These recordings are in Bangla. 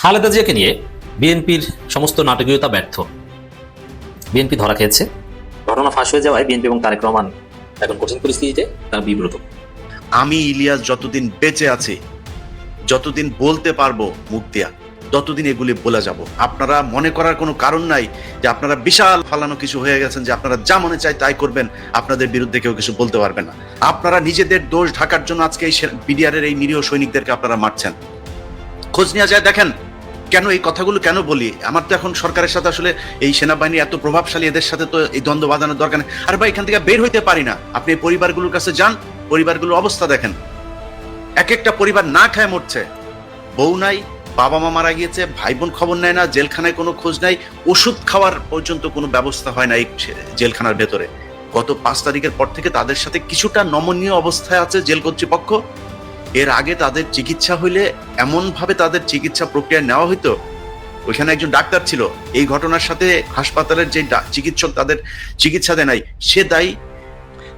খালেদা জিয়াকে নিয়ে বিএনপির সমস্ত নাটকীয়তা ব্যর্থ। বিএনপি ধরা খেয়েছে, ঘটনা ফাঁস হয়ে যাওয়ায় বিএনপি এবং তারেক রহমান এখন কঠিন পরিস্থিতিতে তারা বিব্রত। আমি ইলিয়াস যতদিন বেঁচে আছি, যতদিন বলতে পারবো মুখ দিয়া, ততদিন এগুলি বলে যাব। আপনারা মনে করার কোনো কারণ নাই যে আপনারা বিশাল ফালানো কিছু হয়ে গেছেন, যে আপনারা যা মনে চায় তাই করবেন, আপনাদের বিরুদ্ধে কেউ কিছু বলতে পারবে না। আপনারা নিজেদের দোষ ঢাকার জন্য আজকে এই বিডিআরের এই নিরীহ সৈনিকদেরকে আপনারা মারছেন। খোঁজ নেওয়া যায়, দেখেন কেন এই কথাগুলো কেন বলি। আমার তো এখন সরকারের সাথে আসলে এই সেনাবাহিনী এত প্রভাবশালী, এদের সাথে তো এই দ্বন্দ্ব বাঁধানোর দরকার নেই। আর ভাই এখান থেকে বের হইতে পারি না। আপনি এই পরিবারগুলোর কাছে যান, পরিবারগুলোর অবস্থা দেখেন। এক একটা পরিবার না খায় মরছে, বউ নাই, বাবা মা মারা গিয়েছে, ভাই বোন খবর নেয় না, জেলখানায় কোনো খোঁজ নাই, ওষুধ খাওয়ার পর্যন্ত কোনো ব্যবস্থা হয় না এই জেলখানার ভেতরে। গত 5 তারিখের পর থেকে তাদের সাথে কিছুটা নমনীয় অবস্থায় আছে জেল কর্তৃপক্ষ। এর আগে তাদের চিকিৎসা হইলে এমন ভাবে তাদের চিকিৎসা প্রক্রিয়া নেওয়া হইতো। ওইখানে একজন ডাক্তার ছিল, এই ঘটনার সাথে হাসপাতালের যে চিকিৎসক তাদের চিকিৎসা দেয় নাই, সে দায়ী।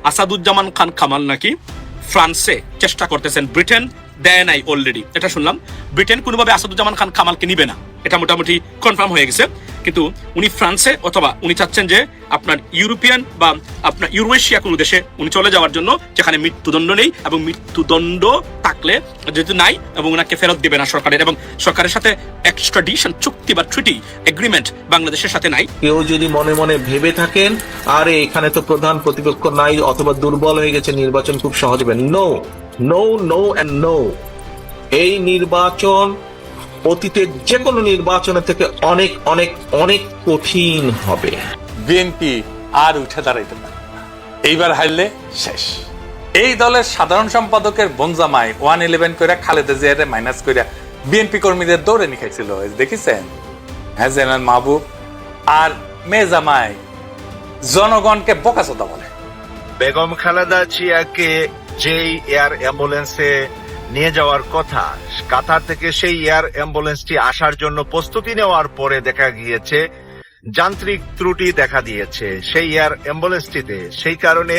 আসাদুজ্জামান খান কামাল নাকি ফ্রান্সে চেষ্টা করতেছেন, ব্রিটেন দেয় নাই অলরেডি, এটা শুনলাম। ব্রিটেন কোনোভাবে আসাদুজ্জামান খান কামালকে নিবে না, এটা মোটামুটি কনফার্ম হয়ে গেছে। কিন্তু উনি ফ্রান্সে অথবা উনি চাচ্ছেন যে আপনার ইউরোপিয়ান বা আপনার ইউরোশিয়া কোনো দেশে উনি চলে যাওয়ার জন্য, যেখানে মৃত্যুদণ্ড নেই, এবং মৃত্যুদণ্ড থাকলে যেহেতু নাই এবং ওনাকে ফেরত দেবে না সরকারের, এবং সরকারের সাথে এক্সট্রাডিশন চুক্তি বা ট্রিটি এগ্রিমেন্ট বাংলাদেশের সাথে নাই। কেউ যদি মনে মনে ভেবে থাকেন আরে এখানে তো প্রধান প্রতিপক্ষ নাই অথবা দুর্বল হয়ে গেছে, নির্বাচন খুব সহজ হবে, no no no and no. এই নির্বাচন অতীতের যে কোনো নির্বাচনের থেকে অনেক অনেক অনেক কঠিন হবে। বিএনপি আর উঠে দাঁড়াইতে পারে, এইবার হারলে শেষ। এই দলের সাধারণ সম্পাদকের বনজামাই 111 করে খালেদা জিয়ারে মাইনাস করে বিএনপি কর্মীদের দৌড়ে নিখাইছিল, দেখেছেন? হ্যাঁ, জেনারেল মাহবুব আর মেজামাই জনগণকে বোকাচোদা বলে। বেগম খালেদা জিয়াকে যেই এয়ার অ্যাম্বুলেন্সে নিয়ে যাওয়ার কথা, কাতার থেকে সেই এয়ার অ্যাম্বুলেন্সটি আসার জন্য প্রস্তুতি নেওয়ার পরে দেখা গিয়েছে যান্ত্রিক ত্রুটি দেখা দিয়েছে সেই এয়ার অ্যাম্বুলেন্সটিতে। সেই কারণে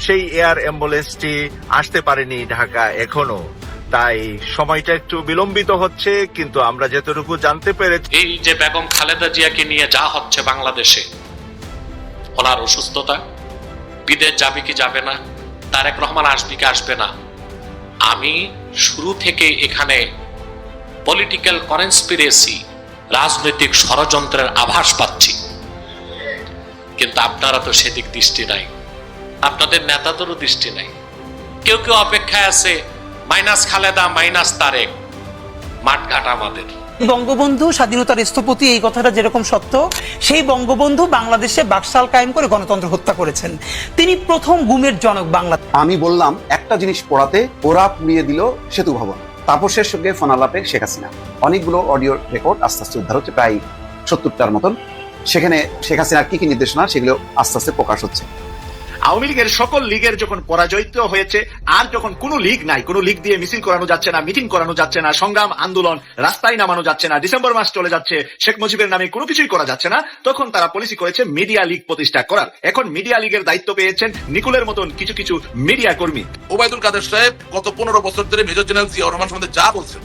সেই এয়ার অ্যাম্বুলেন্সটি আসতে পারেনি ঢাকা এখনো, তাই সময়টা একটু বিলম্বিত হচ্ছে। কিন্তু আমরা যতটুকু জানতে পেরেছি, এই যে বেগম খালেদা জিয়াকে নিয়ে যা হচ্ছে বাংলাদেশে, ওনার অসুস্থতা, বিদেশ যাবে কি যাবে না, তারেক রহমান আসবে কি আসবে না, আমি শুরু থেকে এখানে পলিটিক্যাল কনস্পিরেসি, রাজনৈতিক ষড়যন্ত্রের আভাস পাচ্ছি। কিন্তু আপনারা তো সেদিক দৃষ্টি নাই, আপনাদের নেতাদেরও দৃষ্টি নাই। কেউ কেউ অপেক্ষায় আছে মাইনাস খালেদা মাইনাস তারেক, মাঠঘাট আমাদের। বঙ্গবন্ধু স্বাধীনতার স্থপতি, এই কথাটা যেরকম সত্য, সেই বঙ্গবন্ধু বাংলাদেশে বাকশাল কায়েম করে গণতন্ত্র হত্যা করেছেন। তিনি প্রথম গুমের জনক বাংলা। আমি বললাম একটা জিনিস পড়াতে, ওরা পুড়িয়ে দিল সেতু ভবন। তাপসের সঙ্গে ফোন আলাপে শেখ হাসিনা, অনেকগুলো অডিও রেকর্ড আস্তে আস্তে উদ্ধার হচ্ছে, প্রায় 70টার মতন। সেখানে শেখ হাসিনার কি কি নির্দেশনা সেগুলো আস্তে আস্তে প্রকাশ হচ্ছে। আওয়ামী লীগের সকল লীগের যখন পরাজয়িত হয়েছে, আর যখন কোনো লীগ নাই, কোনো লীগ দিয়ে মিছিল করানো যাচ্ছে না, মিটিং করানো যাচ্ছে না, সংগ্রাম আন্দোলন রাস্তায় নামানো যাচ্ছে না, ডিসেম্বর মাস চলে যাচ্ছে, শেখ মুজিবের নামে কোনো কিছুই করা যাচ্ছে না, তখন তারা পলিসি করেছে মিডিয়া লীগ প্রতিষ্ঠা করার। এখন মিডিয়া লীগের দায়িত্ব পেয়েছেন নিকুলের মতন কিছু কিছু মিডিয়া কর্মী। ওবায়দুল কাদের সাহেব গত 15 বছর ধরে মেজর জেনারেল জিয়াউর রহমান সম্বন্ধে যা বলছেন,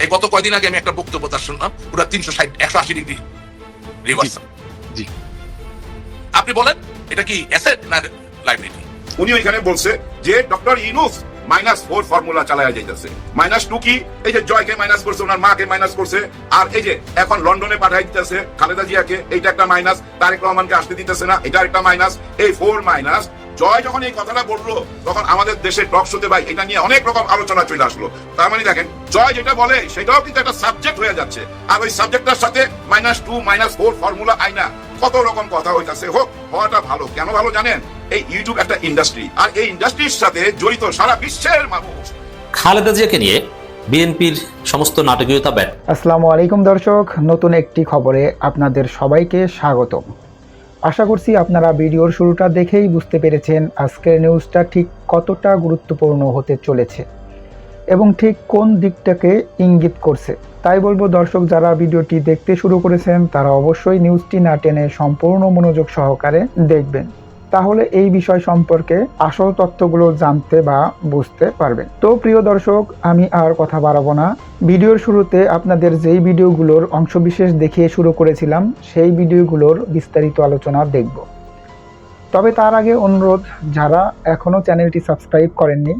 এই গত কয়দিন আগে আমি একটা বক্তব্য তার শুনলাম, পুরো 360-180 ডিগ্রি রিভার্স। জি, আপনি বলেন এটা কি অ্যাসেট না লাইবিলিটি? উনি ওইখানে বলছে যে ডক্টর ইউনূস -4 ফর্মুলা চালায়া যাইতেছে। -2 কি? এই যে জয়কে মাইনাস করছে, ওনার মাকে মাইনাস করছে, আর এই যে এখন লন্ডনে পাঠাই দিতেছে খালেদা জিয়াকে, এইটা একটা মাইনাস। তারেক রহমানকে আসতে দিতেছে না, এটা একটা মাইনাস। এই 4 মাইনাস। জয় যখন এই কথাটা বললো, তখন আমাদের দেশে টক শোতে ভাই এটা নিয়ে অনেক রকম আলোচনা চলে আসলো। তার মানে দেখেন, জয় যেটা বলে সেটাও কিন্তু একটা সাবজেক্ট হয়ে যাচ্ছে, আর ওই সাবজেক্টটার সাথে -2 -4 ফর্মুলা আইনা কত রকম কথা হইতাছে। হোক, হওয়াটা ভালো। কেন ভালো জানেন? এই ইউটিউব একটা ইন্ডাস্ট্রি, আর এই ইন্ডাস্ট্রির সাথে জড়িত সারা বিশ্বের মানুষ। খালেদা জিয়াকে নিয়ে বিএনপির সমস্ত নাটকীয়তা ব্যর্থ। আসসালামু আলাইকুম দর্শক, নতুন একটি খবরে আপনাদের সবাইকে স্বাগত। আশা করছি আপনারা ভিডিওর শুরুটা দেখেই বুঝতে পেরেছেন আজকের নিউজটা ঠিক কতটা গুরুত্বপূর্ণ হতে চলেছে এবং ঠিক কোন দিকটাকে ইঙ্গিত করছে। তাই বলবো দর্শক, যারা ভিডিওটি দেখতে শুরু করেছেন তারা অবশ্যই নিউজটি না টেনে সম্পূর্ণ মনোযোগ সহকারে দেখবেন। তাহলে এই বিষয় সম্পর্কে আসল তথ্যগুলো জানতে বা বুঝতে পারবেন। তো প্রিয় দর্শক, আমি আর কথা বাড়াবো না। ভিডিওর শুরুতে আপনাদের যেই ভিডিওগুলোর অংশবিশেষ দেখিয়ে শুরু করেছিলাম, সেই ভিডিওগুলোর বিস্তারিত আলোচনা দেখব। তবে তার আগে অনুরোধ, যারা এখনও চ্যানেলটি সাবস্ক্রাইব করেননি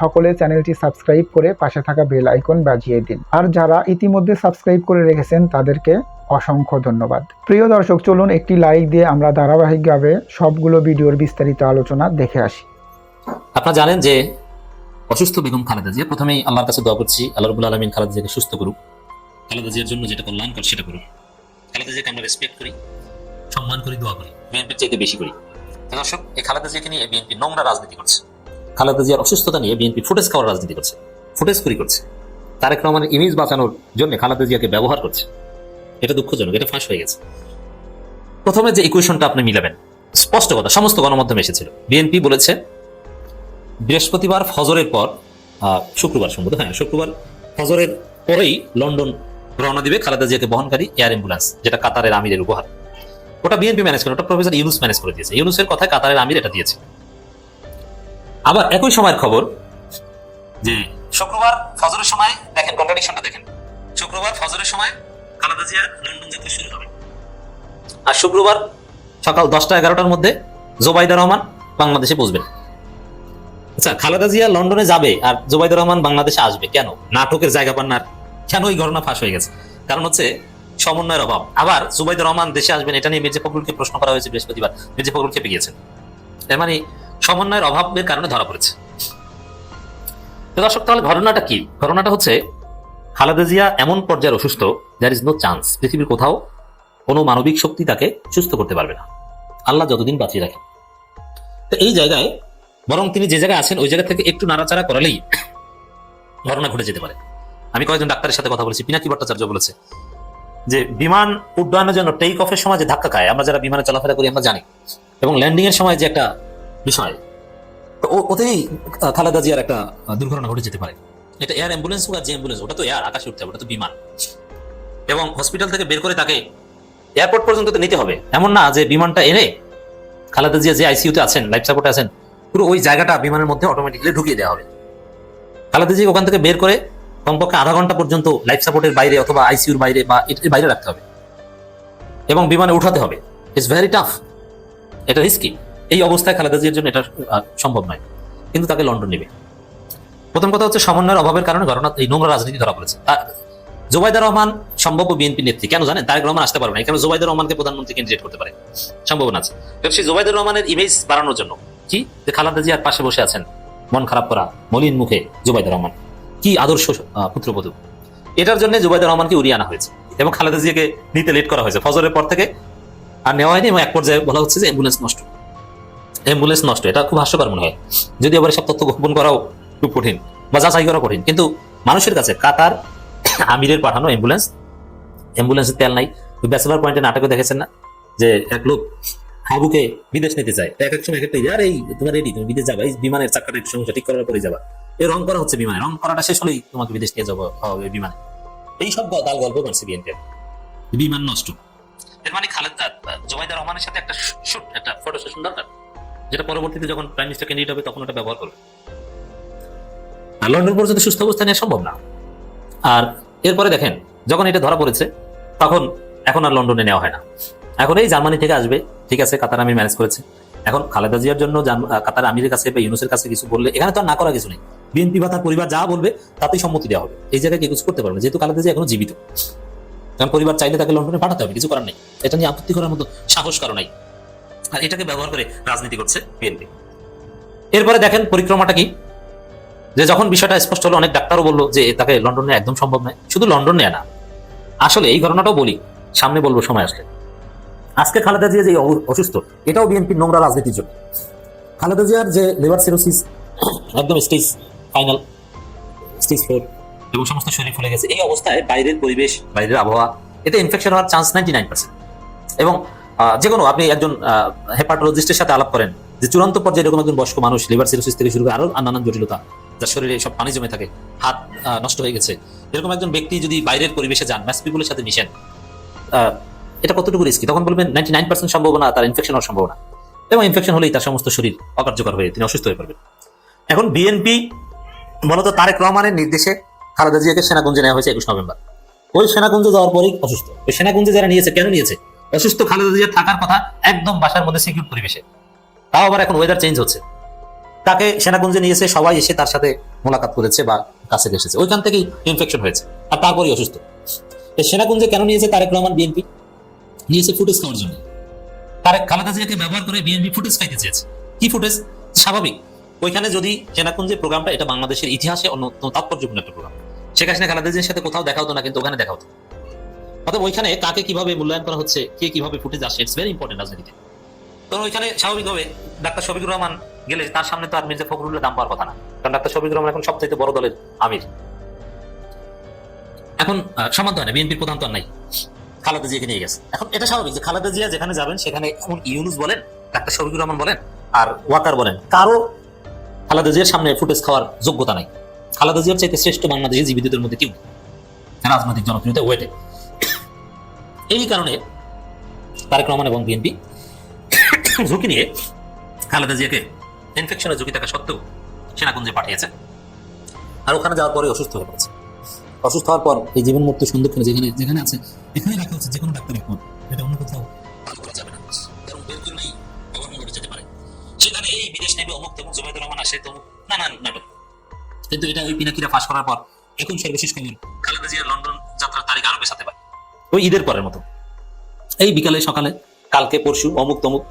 সকলে চ্যানেলটি সাবস্ক্রাইব করে পাশে থাকা বেল আইকন বাজিয়ে দিন। আর যারা ইতিমধ্যে সাবস্ক্রাইব করে রেখেছেন তাদেরকে অসংখ্য ধন্যবাদ। প্রিয় দর্শক, চলুন একটি লাইক দিয়ে আমরা ধারাবাহিকভাবে সবগুলো ভিডিওর বিস্তারিত আলোচনা দেখে আসি। আপনারা জানেন যে অসুস্থ বেগম খালেদা জিয়া, প্রথমেই আল্লাহর কাছে দোয়া করছি আল্লাহ রাব্বুল আলামিন খালেদা জিয়াকে সুস্থ করুক, খালেদা জিয়ার জন্য যেটা কল্যাণকর সেটা করুক। খালেদা জিয়াকে আমরা রেসপেক্ট করি, সম্মান করি, দোয়া করি, বিএনপির চাইতে বেশি করি। দর্শক, এই খালেদা জিয়াকে নিয়ে বিএনপি নোংরা রাজনীতি করছে। খালেদা জিয়ার অসুস্থতা নিয়ে বিএনপি ফুটেজ খাওয়ার রাজনীতি করছে, ফুটেজ চুরি করছে, তারেক রহমানের ইমেজ বাঁচানোর জন্য খালেদা জিয়াকে ব্যবহার করছে। এটা দুঃখজনক, এটা ফাঁস হয়ে গেছে। প্রথমে যে ইকুয়েশনটা আপনি মিলাবেন, স্পষ্ট কথা, সমস্ত গণমাধ্যমে এসেছিল। বিএনপি বলেছে বৃহস্পতিবার ফজরের পর, শুক্রবার সম্ভবত, শুক্রবার ফজরের পরেই লন্ডন রওনা দিবে খালেদা জিয়াকে বহনকারী এয়ার অ্যাম্বুলেন্স, যেটা কাতারের আমিরের উপহার। ওটা বিএনপি ম্যানেজ করে, ওটা প্রফেসর ইউনুস ম্যানেজ করে দিয়েছে। ইউনুসের কথায় কাতারের আমির এটা দিয়েছে। আবার একই সময়ের খবর যে শুক্রবার ফজরের সময়, দেখেন কন্ট্রাডিকশনটা দেখেন, শুক্রবার ফজরের সময় খালেদা জিয়া লন্ডন যাত্রা শুরু হবে, আর শুক্রবার সকাল 10টা-11টার মধ্যে জোবাইদা রহমান বাংলাদেশে পৌঁছবেন। আচ্ছা, খালেদা জিয়া লন্ডনে যাবে আর জোবাইদা রহমান বাংলাদেশে আসবে কেন? নাটকের জায়গা পান না? কেন এই ঘটনা ফাঁস হয়ে গেছে? কারণ হচ্ছে সমন্বয়ের অভাব। আবার জোবাইদা রহমান দেশে আসবেন এটা নিয়ে মির্জা ফখরুলকে প্রশ্ন করা হয়েছে বৃহস্পতিবার, মির্জা ফখরুল খেপে গিয়েছেন। এর মানে সমন্বয়ের অভাবের কারণে ধরা পড়েছে। দর্শক, তাহলে ঘটনাটা কি? ঘটনাটা হচ্ছে খালেদা জিয়া এমন পর্যায়ে অসুস্থ, দেয়ার ইজ নো চান্স, পৃথিবীর কোথাও কোনো মানবিক শক্তি তাকে সুস্থ করতে পারবে না, আল্লাহ যতদিন বাঁচিয়ে রাখেন। তো এই জায়গায় বরং তিনি যে জায়গায় আছেন ওই জায়গা থেকে একটু নাড়াচাড়া করালেই ঘটনা ঘটে যেতে পারে। আমি কয়েকজন ডাক্তারের সাথে কথা বলেছি, পিনাকি ভট্টাচার্য বলেছে যে বিমান উড্ডয়নের জন্য টেক অফের সময় যে ধাক্কা খায়, আমরা যারা বিমানে চলাফেরা করি আমরা জানি, এবং ল্যান্ডিং এর সময় যে একটা বিষয়, তো ওতেই খালেদা জিয়ার একটা দুর্ঘটনা ঘটে যেতে পারে। এটা এয়ার অ্যাম্বুলেন্স হোক আর যে অ্যাম্বুলেন্স, ওটা তো এয়ার, আকাশে উঠতে হবে, ওটা তো বিমান। এবং হসপিটাল থেকে বের করে তাকে এয়ারপোর্ট পর্যন্ত তো নিতে হবে। এমন না যে বিমানটা এনে খালেদা জিয়া যে আইসিইউতে আছেন, লাইফ সাপোর্টে আছেন, পুরো ওই জায়গাটা বিমানের মধ্যে অটোমেটিক্যালি ঢুকিয়ে দেওয়া হবে। খালেদা জিয়া ওখান থেকে বের করে কমপক্ষে আধা ঘন্টা পর্যন্ত লাইফ সাপোর্টের বাইরে অথবা আইসিইউর বাইরে বা এর বাইরে রাখতে হবে এবং বিমানে উঠাতে হবে। ইটস ভেরি টাফ, এটা রিস্কি। এই অবস্থায় খালেদা জিয়ার জন্য এটা সম্ভব নয়, কিন্তু তাকে লন্ডন নেবে। প্রথম কথা হচ্ছে সমন্বয়ের অভাবের কারণে ঘটনা এই নোংরা রাজনীতি ধরা পড়েছে। জোবাইদা রহমান সম্ভাব্য বিএনপি নেত্রী, কেন জানেন? তারেক রহমান আসতে পারবে না, এখানে জোবাইদা রহমানকে প্রধানমন্ত্রী ক্যান্ডিডেট করতে পারে, সম্ভাবনা আছে। সেই জোবাইদা রহমানের ইমেজ বাড়ানোর জন্য কি, যে খালেদা জিয়ার পাশে বসে আছেন মন খারাপ করা মলিন মুখে জোবাইদা রহমান, কি আদর্শ পুত্রবধূ, এটার জন্য জোবাইদা রহমানকে উড়িয়ে আনা হয়েছে এবং খালেদা জিয়াকে নিতে লেট করা হয়েছে। ফজরের পর থেকে আর নেওয়া হয়নি এবং এক পর্যায়ে বলা হচ্ছে যে অ্যাম্বুলেন্স নষ্ট। এটা খুব হাস্যকর মনে হয়, যদি আবার সব তথ্য গোপন করাও খুব কঠিন বা যাচাই করা কঠিন। কিন্তু মানুষের কাছে কাতার আমিরের পাঠানো অ্যাম্বুলেন্সের তেল নাই। ওই ব্যাচেলার পয়েন্টে নাটকে দেখেছেন না, যে এক লোক হাবুকে বিদেশ নিতে চায়, এক এক সময় একটা আর এই তোমার রেডি, তুমি বিদেশ যাবা, এই বিমানের চাকাটা একটু সমস্যা ঠিক করার পরে যাবা, এই রং করা হচ্ছে বিমানে, রং করাটা শেষ হলেই তোমাকে বিদেশ নিয়ে যাবো হবে বিমানে। এই সব দাল গল্প করছে বিএনপি, বিমান নষ্ট। এর মানে জোবাইদা রহমানের সাথে একটা ফটো সেশন দরকার, যেটা পরবর্তীতে যখন প্রাইম মিনিস্টার ক্যান্ডিডেট হবে তখন ওটা ব্যবহার করবে। আর লন্ডন পর্যন্ত সুস্থ অবস্থা নেওয়া সম্ভব না। আর এরপরে দেখেন, যখন এটা ধরা পড়েছে তখন এখন আর লন্ডনে নেওয়া হয় না, এখন এই জার্মানি থেকে আসবে। ঠিক আছে, কাতার আমির ম্যানেজ করেছে। এখন খালেদা জিয়ার জন্য কাতার আমিরের কাছে বা ইউনুসের কাছে কিছু বললে এখানে তো আর না করা কিছু নেই। বিএনপি বা তার পরিবার যা বলবে তাতেই সম্মতি দেওয়া হবে। এই জায়গায় কিছু করতে পারবে না, যেহেতু খালেদা জিয়া এখনো জীবিত। কারণ পরিবার চাইলে তাকে লন্ডনে পাঠাতে হবে, কিছু করার নেই। এটা নিয়ে আপত্তি করার মতো সাহস কারো নাই। আর এটাকে ব্যবহার করে রাজনীতি করছে বিএনপি। এরপরে দেখেন পরিক্রমাটা কি, যে যখন বিষয়টা স্পষ্ট হলো, অনেক ডাক্তারও বললো যে তাকে লন্ডনে একদম সম্ভব নয়। শুধু লন্ডন নেয় না, আসলে এই ঘটনাটাও বলি, সামনে বলবো সময় আসলে। আজকে খালেদা জিয়া যে অসুস্থ, এটাও বিএনপির নোংরা রাজনীতির জন্য। খালেদা জিয়ার যে লিভার সিরোসিস একদম ফাইনাল স্টেজ 4 এবং সমস্ত শরীর ফুলে গেছে, এই অবস্থায় বাইরের পরিবেশ, বাইরের আবহাওয়া, এতে ইনফেকশন হওয়ার চান্স 99%। এবং যে কোনো আপনি একজন হেপাটোলজিস্টের সাথে আলাপ করেন যে চূড়ান্ত পর্যায়ে এরকম একজন বয়স্ক মানুষ লিভার সিরোসিস থেকে শুরু করে আরো নানান জটিলতা, যার শরীরে সব পানি জমে থাকে, হাত নষ্ট হয়ে গেছে, এরকম একজন ব্যক্তি যদি বাইরের পরিবেশে যান, ম্যাস পিপলের সাথে মিশেন, এটা কতটুকু রিস্কি? তখন বলবেন 99% সম্ভাবনা তার ইনফেকশন হওয়ার সম্ভাবনা। এবং ইনফেকশন হলেই তার সমস্ত শরীর অকার্যকর হয়ে তিনি অসুস্থ হয়ে পড়বেন। এখন বিএনপি মূলত তারেক রহমানের নির্দেশে খালেদা জিয়াকে সেনাকুঞ্জে নেওয়া হয়েছে 21 নভেম্বর। ওই সেনাকুঞ্জে যাওয়ার পরেই অসুস্থ। ওই সেনাকুঞ্জে যারা নিয়েছে, কেন নিয়েছে? অসুস্থ খালেদা জিয়া থাকার কথা একদম বাসার মধ্যে সিকিউর পরিবেশে, তাও আবার এখন ওয়েদার চেঞ্জ হচ্ছে। তাকে সেনাকুঞ্জে নিয়েছে, সবাই এসে তার সাথে মোলাকাত করেছে বা কাছে এসেছে, ওইখান থেকেই ইনফেকশন হয়েছে আর তারপরেই অসুস্থ। এই সেনাকুঞ্জে কেন নিয়েছে তারেক রহমান? বিএনপি নিয়েছে ফুটেজ খাওয়ার জন্য। তারেক খালেদা জিয়াকে ব্যবহার করে বিএনপি ফুটেজ খাইতে চেয়েছে। কি ফুটেজ? স্বাভাবিক, ওইখানে যদি সেনাকুঞ্জের প্রোগ্রামটা, এটা বাংলাদেশের ইতিহাসে অন্যতম তাৎপর্যপূর্ণ একটা প্রোগ্রাম। শেখ হাসিনা খালেদা জিয়ার সাথে কোথাও দেখা হতো না, কিন্তু ওখানে দেখা হতো। অর্থাৎ ওইখানে কাকে কিভাবে মূল্যায়ন করা হচ্ছে, কে কিভাবে ফুটেজ আসছে, ইটস ভেরি ইম্পর্টেন্ট রাজনীতিতে। তো ওইখানে স্বাভাবিকভাবে ডাক্তার শফিকুর রহমান গেলে তার সামনে তো আর মির্জা ফখরুলের দাম পাওয়ার কথা না, কারণ ডাক্তার শফিকুর রহমান এখন সবচেয়ে বড় দলের আমির। এখন সমান্ত হয় না, বিএনপির প্রধান তো আর নাই, খালেদা জিয়াকে নিয়ে গেছে। এখন এটা স্বাভাবিক যে খালেদা জিয়া যেখানে যাবেন সেখানে এমন ইউনুস বলেন, ডাক্তার শফিকুর রহমান বলেন আর ওয়াকার বলেন, কারো খালেদা জিয়ার সামনে ফুটেজ খাওয়ার যোগ্যতা নাই। খালেদা জিয়ার চাইতে শ্রেষ্ঠ বাংলাদেশি জীবিতদের মধ্যে কেউ নেই রাজনৈতিক জনপ্রিয়তা ওয়েটে। এই কারণে তারেক রহমান এবং বিএনপি ঝুঁকি নিয়ে খালেদা জিয়াকে ইনফেকশনের ঝুঁকি থাকা সত্ত্বেও সেনাকুঞ্জে পাঠিয়েছে। আর ওখানে যাওয়ার পরে অসুস্থ হয়ে পড়েছে। অসুস্থ হওয়ার পর এই জীবন মুক্ত সন্দেহ যেখানে যেখানে আছে এখানে রাখা হচ্ছে যে কোনো ডাক্তারের ফোন, এটা অন্য কোথাও পালন করা যাবে না, কারণ বের করলেই গভর্নমেন্ট ঘটে যেতে পারে। সেখানে এই বিদেশ নেবে অমুক তমুক, জুবাইদুর রহমান আসে তমুক, নানান নাটক। কিন্তু এটা ওই পিনাকিরা ফাঁস করার পর এখন সর্বশেষ খবর খালেদা জিয়ার লন্ডন যাত্রার তারিখ আরো পেছাতে পারে, ওই ঈদের পরের মতো। এই বিকালে সকালে কালকে পরশু অমুক তমুক,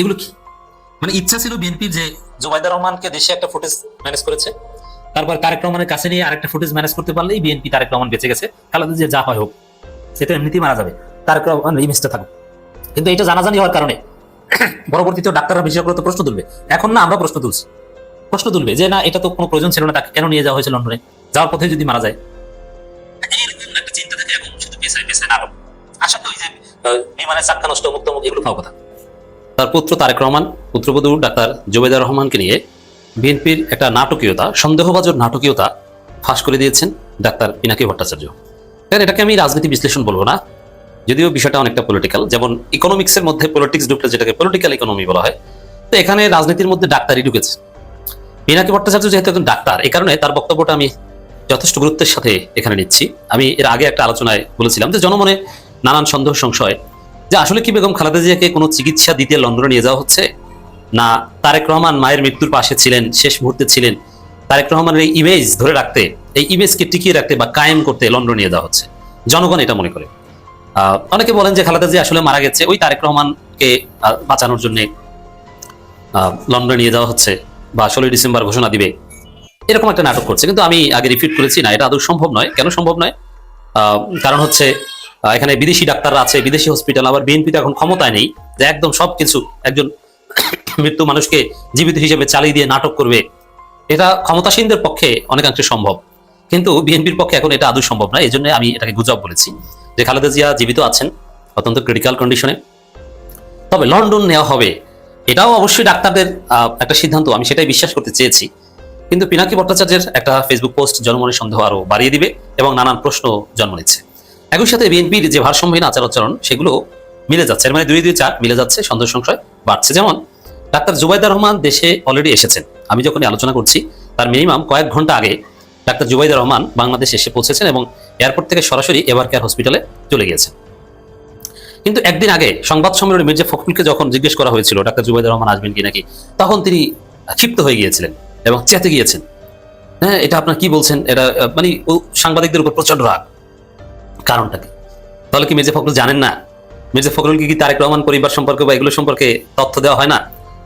এগুলো কি? মানে ইচ্ছা ছিল বিএনপির যে জুবাইদুর রহমানকে দেশে একটা ফুটেজ ম্যানেজ করেছে, তারপর তারেক রহমানের কাছে নিয়ে আরেকটা ফুটেজ ম্যানেজ করতে পারলেই বিএনপি তারেক রহমান বেঁচে গেছে, খালেদা জিয়া যা হয় হোক, সেটা এমনিতেই মারা যাবে, তারেক রহমান ইমেজটা থাকুক। কিন্তু এটা জানাজানি হওয়ার কারণে পরবর্তীতে ডাক্তাররা বিশেষজ্ঞ প্রশ্ন তুলবে। এখন না আমরা প্রশ্ন তুলবে যে না, এটা তো কোনো প্রয়োজন ছিল না, তাকে কেন নিয়ে যাওয়া হয়েছে লন্ডনে, যাওয়ার পথে যদি মারা যায়। এরকম একটা চিন্তা থেকে এখন শুধু পেছায় নাটক। আশা করি যে বিমানের চাক্কা নষ্ট মুক্ত এগুলো খাওয়া কথা। তার পুত্র তারেক রহমান, পুত্রবধূ ডাক্তার জুবাইদা রহমানকে নিয়ে বিএনপির একটা নাটকীয়তা, সন্দেহভাজন নাটকীয়তা ফাঁস করে দিয়েছেন ডাক্তার পিনাকি ভট্টাচার্য। এটাকে আমি রাজনীতি বিশ্লেষণ বলবো না, যদিও বিষয়টা অনেকটা পলিটিক্যাল। যেমন ইকোনমিক্সের মধ্যে পলিটিক্স ঢুকলে যেটাকে পলিটিক্যাল ইকোনমি বলা হয়, তো এখানে রাজনীতির মধ্যে ডাক্তারই ঢুকেছে। পিনাকি ভট্টাচার্য যেহেতু একজন ডাক্তার, এই কারণে তার বক্তব্যটা আমি যথেষ্ট গুরুত্বের সাথে এখানে নিচ্ছি। আমি এর আগে একটা আলোচনায় বলেছিলাম যে জনমনে নানান সন্দেহ সংশয়, যে আসলে কি বেগম খালেদা জিয়াকে কোনো চিকিৎসা দিতে লন্ডনে নিয়ে যাওয়া হচ্ছে, না তারেক রহমান মায়ের মৃত্যুর পাশে ছিলেন, শেষ মুহূর্তে ছিলেন, তারেক রহমানের এই ইমেজ ধরে রাখতে, এই ইমেজকে টিকিয়ে রাখতে বা কায়েম করতে লন্ডনে নিয়ে যাওয়া হচ্ছে। জনগণ এটা মনে করে। অনেকে বলেন যে খালেদা জিয়া আসলে মারা গেছে, ওই তারেক রহমানকে বাঁচানোর জন্য লন্ডনে নিয়ে যাওয়া হচ্ছে বা 16 ডিসেম্বর ঘোষণা দিবে, এরকম একটা নাটক করছে। কিন্তু আমি আগে রিপিট করেছি, না, এটা আদৌ সম্ভব নয়। কেন সম্ভব নয়? কারণ হচ্ছে এখানে বিদেশি ডাক্তাররা আছে, বিদেশি হসপিটাল, আবার বিএনপি তো এখন ক্ষমতায় নেই যে একদম সবকিছু একজন মৃত্যু মানুষকে জীবিত হিসেবে চালিয়ে দিয়ে নাটক করবে। এটা ক্ষমতাসীনদের পক্ষে অনেকাংশে সম্ভব, কিন্তু বিএনপির পক্ষে এখন এটা আদৌ সম্ভব নয়। এই জন্য আমি এটাকে গুজব বলেছি যে খালেদা জিয়া জীবিত আছেন অত্যন্ত ক্রিটিক্যাল কন্ডিশনে, তবে লন্ডন নেওয়া হবে, এটাও অবশ্যই ডাক্তারদের একটা সিদ্ধান্ত, আমি সেটাই বিশ্বাস করতে চেয়েছি। কিন্তু পিনাকি ভট্টাচার্যের একটা ফেসবুক পোস্ট জনমনের সন্দেহ আরো বাড়িয়ে দিবে এবং নানান প্রশ্ন জন্ম নিচ্ছে। একই সাথে বিএনপির যে ভারসাম্যহীন আচার আচরণ, সেগুলো মিলে যাচ্ছে, মানে দুই চার মিলে যাচ্ছে, সন্দেহ সংশয় বাড়ছে। যেমন ডাক্তার জুবাইদা রহমান দেশে অলরেডি এসেছেন, আমি যখন আলোচনা করছি তার মিনিমাম কয়েক ঘন্টা আগে ডাক্তার জুবাইদা রহমান বাংলাদেশে এসে পৌঁছেছেন এবং এয়ারপোর্ট থেকে সরাসরি এভার কেয়ার হসপিটালে চলে গিয়েছেন। কিন্তু একদিন আগে সংবাদ সম্মেলনে মির্জা ফখরুলকে যখন জিজ্ঞেস করা হয়েছিল ডাক্তার জুবাইদা রহমান আসবেন কি নাকি, তখন তিনি ক্ষিপ্ত হয়ে গিয়েছিলেন এবং চেতে গিয়েছেন। হ্যাঁ, এটা আপনার কি বলছেন, এটা মানে সাংবাদিকদের উপর প্রচন্ড রাগ। কারণটা কি? তাহলে কি মির্জা ফখরুল জানেন না? মির্জা ফখরুল কি তারেক রহমান পরিবার সম্পর্কে বা এগুলো সম্পর্কে তথ্য দেওয়া হয় না?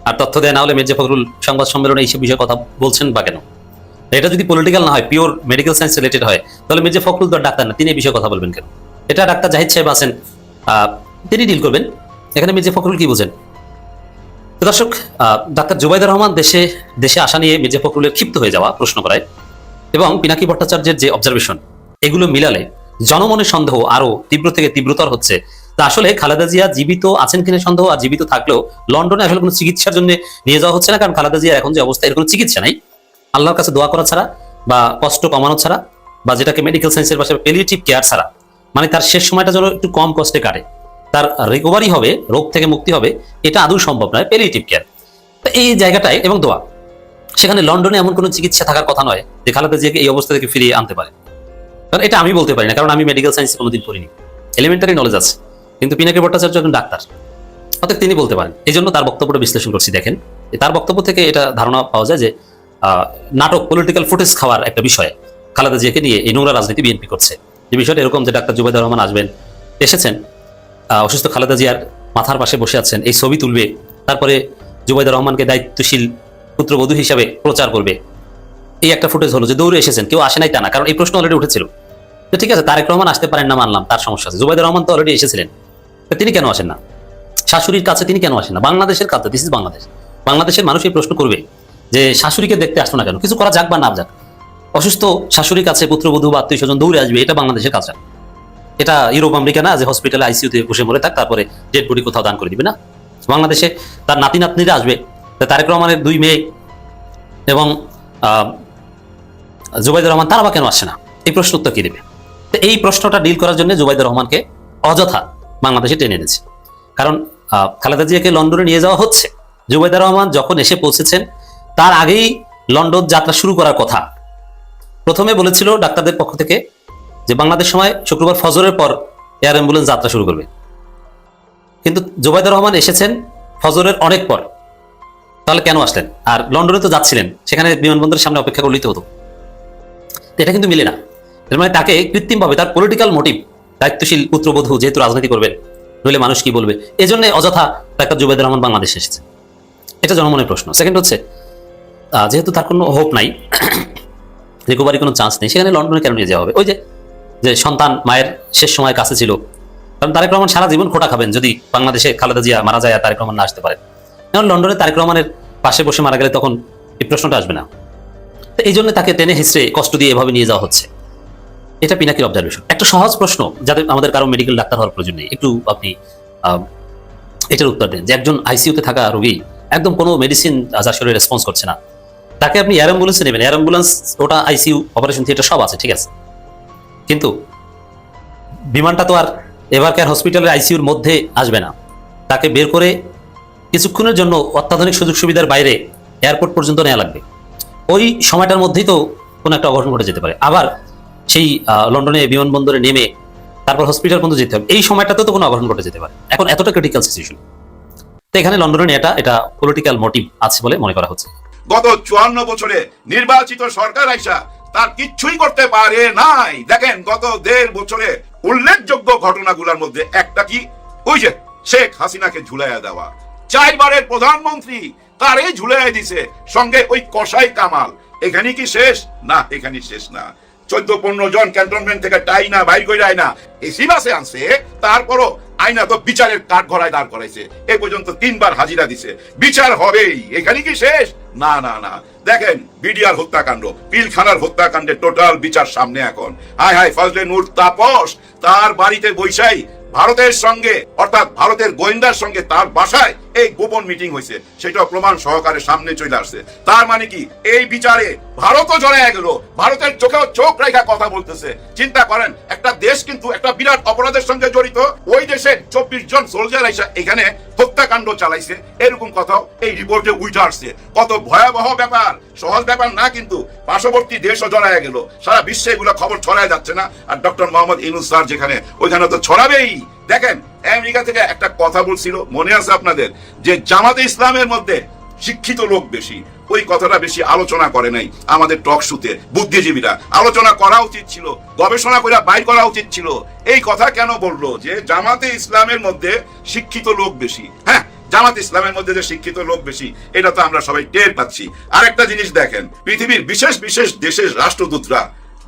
আর তথ্য দেওয়া না হলে মির্জা ফখরুল সংবাদ সম্মেলনে এইসব বিষয়ে কথা বলছেন বা কেন? এটা যদি পলিটিক্যাল না হয়, পিওর মেডিকেল সায়েন্স রিলেটেড হয়, তাহলে মির্জা ফখরুল তো ডাক্তার না, তিনি এই বিষয়ে কথা বলবেন কেন? এটা ডাক্তার জাহিদ সাহেব আছেন, তিনি ডিল করবেন। এখানে মির্জা ফখরুল কি বোঝেন? দর্শক, ডাক্তার জুবাইদা রহমান দেশে আসা নিয়ে মির্জা ফখরুলের ক্ষিপ্ত হয়ে যাওয়া প্রশ্ন করায় এবং পিনাকি ভট্টাচার্যের যে অবজারভেশন, এগুলো মিলালে জনমনের সন্দেহ আরো তীব্র থেকে তীব্রতর হচ্ছে। তা আসলে খালেদা জিয়া জীবিত আছেন কিনা সন্দেহ, আর জীবিত থাকলেও লন্ডনে আসলে কোনো চিকিৎসার জন্য নিয়ে যাওয়া হচ্ছে না, কারণ খালেদা জিয়ার এখন যে অবস্থা, এর কোনো চিকিৎসা নাই। আল্লাহর কাছে দোয়া করা ছাড়া বা কষ্ট কমানো ছাড়া, বা যেটাকে মেডিকেল সায়েন্সের ভাষায় প্যালিয়েটিভ কেয়ার ছাড়া, মানে তার শেষ সময়টা যেন একটু কম কষ্টে কাটে, তার রিকভারি হবে, রোগ থেকে মুক্তি হবে, এটা আদৌ সম্ভব নয়। প্যালিয়েটিভ কেয়ার, তো এই জায়গাটায় এবং দোয়া, সেখানে লন্ডনে এমন কোনো চিকিৎসা থাকার কথা নয় যে খালেদা জিয়াকে এই অবস্থা থেকে ফিরিয়ে আনতে পারে। কারণ এটা আমি বলতে পারি না, কারণ আমি মেডিকেল সায়েন্স কোনোদিন পড়িনি, এলিমেন্টারি নলেজ আছে, কিন্তু পিনাকি ভট্টাচার্য একজন ডাক্তার, অতএব তিনি বলতে পারেন। এই জন্য তার বক্তব্যটা বিশ্লেষণ করছি। দেখেন, তার বক্তব্য থেকে এটা ধারণা পাওয়া যায় যে নাটক, পলিটিক্যাল ফুটেজ খাওয়ার একটা বিষয়ে খালেদা জিয়াকে নিয়ে এই নোংরা রাজনীতি বিএনপি করছে। যে বিষয়টা এরকম যে ডাক্তার জুবাইদুর রহমান এসেছেন, অসুস্থ খালেদা জিয়ার মাথার পাশে বসে আছেন, এই ছবি তুলবে, তারপরে জুবাইদুর রহমানকে দায়িত্বশীল পুত্রবধূ হিসাবে প্রচার করবে। এই একটা ফুটেজ হলো যে দৌড়ে এসেছেন, কেউ আসে নাই তা না, কারণ এই প্রশ্ন অলরেডি উঠেছিল। তো ঠিক আছে, তারেক রহমান আসতে পারেন না মানলাম, তার সমস্যা আছে। জুবাইদুর রহমান তো অলরেডি এসেছিলেন, তিনি কেন আসেন না? শাশুড়ির কাছে তিনি কেন আসেন না? বাংলাদেশের কাছে, দিস ইজ বাংলাদেশ, বাংলাদেশের মানুষ এই প্রশ্ন করবে যে শাশুড়িকে দেখতে আসলো না কেন? কিছু করা যাক বা না যাক, অসুস্থ শাশুড়ির কাছে পুত্রবধূ বা আত্মীয় স্বজন দৌড়ে আসবে, এটা বাংলাদেশের কাছে। এটা ইউরোপ আমেরিকা না যে হসপিটালে আইসিইউতে বসে মরে থাক, তারপরে ডেড বডি কোথাও দান করে দিবে না। বাংলাদেশে তার নাতি নাতনিরা আসবে, তারেক রহমানের 2 মেয়ে এবং জুবাইদুর রহমান, তারা বা কেন আসছে না? এই প্রশ্ন উত্তর কি দেবে? তো এই প্রশ্নটা ডিল করার জন্য জুবাইদুর রহমানকে অযথা বাংলাদেশে টেনে এনেছে। কারণ খালেদা জিয়াকে লন্ডনে নিয়ে যাওয়া হচ্ছে। জুবাইদুর রহমান যখন এসে পৌঁছেছেন, তার আগেই লন্ডন যাত্রা শুরু করার কথা। প্রথমে বলেছিল ডাক্তারদের পক্ষ থেকে যে বাংলাদেশ সময় শুক্রবার ফজরের পর এয়ার অ্যাম্বুলেন্স যাত্রা শুরু করবে, কিন্তু জুবাইদুর রহমান এসেছেন ফজরের অনেক পর। তাহলে কেন আসলেন? আর লন্ডনে তো যাচ্ছিলেন, সেখানে বিমানবন্দরের সামনে অপেক্ষা করলেই তো হতো। এটা কিন্তু মিলে না। এর মানে তাকে কৃত্রিমভাবে তার পলিটিক্যাল মোটিভ, দায়িত্বশীল পুত্রবধূ যেহেতু রাজনীতি করবেন, নইলে মানুষ কি বলবে, এজন্য অযথা ডাক্তার জুবাইদুর রহমান বাংলাদেশে এসেছে। এটা জনমনের প্রশ্ন। সেকেন্ড হচ্ছে, যেহেতু তার কোনো হোপ নাই, রিকভারি কোনো চান্স নেই, সেখানে লন্ডনে কেন নিয়ে যাওয়া হবে? ওই যে সন্তান মায়ের শেষ সময় কাছে ছিল, কারণ তারেক রহমান সারা জীবন খোটা খাবেন যদি বাংলাদেশে খালেদা জিয়া মারা যায় আর তারেক রহমান না আসতে পারে। কারণ লন্ডনে তারেক রহমানের পাশে বসে মারা গেলে তখন এই প্রশ্নটা আসবে না। তো এই জন্য তাকে টেনে হিসেবে কষ্ট দিয়ে এভাবে নিয়ে যাওয়া হচ্ছে। এটা পিনাকির অবজারভেশন। একটা সহজ প্রশ্ন, যাদের আমাদের কারো মেডিকেল ডাক্তার হওয়ার প্রয়োজন নেই, একটু আপনি এটার উত্তর দেন যে একজন আইসিইউতে থাকা রোগী একদম কোনো মেডিসিন যার শরীরে রেসপন্স করছে না, তাকে আপনি এয়ার অ্যাম্বুলেন্সে নেবেন। এয়ার অ্যাম্বুলেন্স, ওটা আইসিইউ, অপারেশন থিয়েটার সব আছে, ঠিক আছে, কিন্তু বিমানটা তো আর এভারকেয়ার হসপিটালের আইসিইউর মধ্যে আসবে না। তাকে বের করে কিছুক্ষণের জন্য অত্যাধুনিক সুযোগ সুবিধার বাইরে এয়ারপোর্ট পর্যন্ত নেওয়া লাগবে। ওই সময়টার মধ্যেই তো কোনো একটা অঘটন ঘটে যেতে পারে। আবার সেই লন্ডনে বিমানবন্দরে নেমে তারপর হসপিটাল পর্যন্ত যেতে হবে, এই সময়টাতেও তো কোনো অঘটন ঘটে যেতে পারে। এখন এতটা ক্রিটিক্যাল সিচুয়েশন, তো এখানে লন্ডনে এটা পলিটিক্যাল মোটিভ আছে বলে মনে করা হচ্ছে। গত 54 বছরে নির্বাচিত সরকার আইসা তার কিচ্ছুই করতে পারে নাই। দেখেন, গত 1.5 বছরে উল্লেখযোগ্য ঘটনাগুলোর মধ্যে একটা কি, ওই যে শেখ হাসিনাকে ঝুলাইয়া দেওয়া, 4 বারের প্রধানমন্ত্রী তারে ঝুলাইয়া দিছে, সঙ্গে ওই কসাই কামাল। এখানে কি শেষ? না, এখানে শেষ না। 14-15 জন ক্যান্টনমেন্ট থেকে টাইনা বাইর করে আয়না এসি বাসে আনছে, তারপরও আইনা তো বিচারের কাঠ ঘরায় দাঁড় করাইছে। এ পর্যন্ত 3 বার হাজিরা দিছে, বিচার হবেই। এখানে কি শেষ? না না না। দেখেন, বিডিআর হত্যাকাণ্ড, পিলখানার হত্যাকাণ্ডের টোটাল বিচার সামনে এখন। হায় হায়, ফজলে নূর তাপস তার বাড়িতে বৈশাই ভারতের সঙ্গে, অর্থাৎ ভারতের গোয়েন্দার সঙ্গে তার বাসায় এই গোপন মিটিং হয়েছে, সেটা প্রমাণ সহকারে সামনে চলে আসছে। তার মানে কি, এই বিচারে ভারতও জড়ায় গেল, ভারতের চোখেও চোখ রেখা কথা বলতেছে। চিন্তা করেন, একটা দেশ কিন্তু একটা বিরাট অপরাধের সঙ্গে জড়িত, ওই দেশের 24 জন সোলজার আইসা এখানে হত্যাকাণ্ড চালাইছে, এরকম কথাও এই রিপোর্টে উঠে আসছে। কত ভয়াবহ ব্যাপার, সহজ ব্যাপার না কিন্তু। পার্শ্ববর্তী দেশও জড়ায় গেল, সারা বিশ্বে এগুলো খবর ছড়ায় যাচ্ছে না? আর ডক্টর মোহাম্মদ ইউনূস স্যার যেখানে, ওইখানে তো ছড়াবেই। দেখেন, আমেরিকা থেকে একটা কথা বলছিল, মনে আছে আপনাদের, যে জামাতে ইসলামের মধ্যে শিক্ষিত লোক বেশি। ওই কথাটা বেশি আলোচনা করে নাই আমাদের টক শুতে। বুদ্ধিজীবীরা আলোচনা করা উচিত ছিল, গবেষণা করে বাইর করা উচিত ছিল। এই কথা কেন বললো যে জামাতে ইসলামের মধ্যে শিক্ষিত লোক বেশি? হ্যাঁ, জামাত ইসলামের মধ্যে যে শিক্ষিত লোক বেশি, এটা তো আমরা সবাই টের পাচ্ছি। আরেকটা জিনিস দেখেন, পৃথিবীর বিশেষ বিশেষ দেশের রাষ্ট্রদূতরা